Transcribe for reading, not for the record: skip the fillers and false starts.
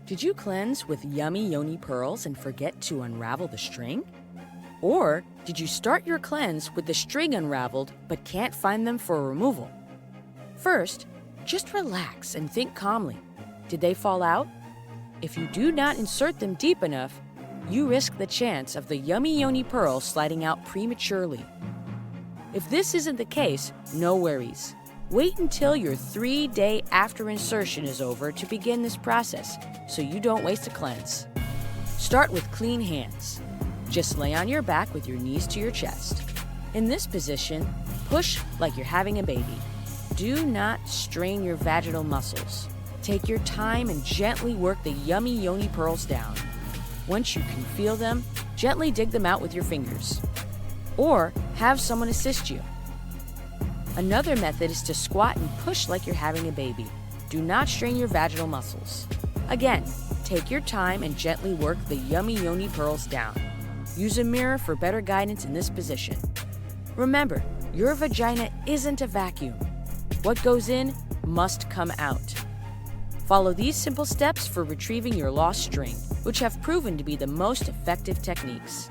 Did you cleanse with Yummy Yoni Pearls and forget to unravel the string? Or did you start your cleanse with the string unraveled but can't find them for removal? First, just relax and think calmly. Did they fall out? If you do not insert them deep enough, you risk the chance of the Yummy Yoni Pearl sliding out prematurely. If this isn't the case, no worries. Wait until your 3-day after insertion is over to begin this process, so you don't waste a cleanse. Start with clean hands. Just lay on your back with your knees to your chest. In this position, push like you're having a baby. Do not strain your vaginal muscles. Take your time and gently work the Yummy Yoni Pearls down. Once you can feel them, gently dig them out with your fingers. Or have someone assist you. Another method is to squat and push like you're having a baby. Do not strain your vaginal muscles. Again, take your time and gently work the Yummy Yoni Pearls down. Use a mirror for better guidance in this position. Remember, your vagina isn't a vacuum. What goes in must come out. Follow these simple steps for retrieving your lost string, which have proven to be the most effective techniques.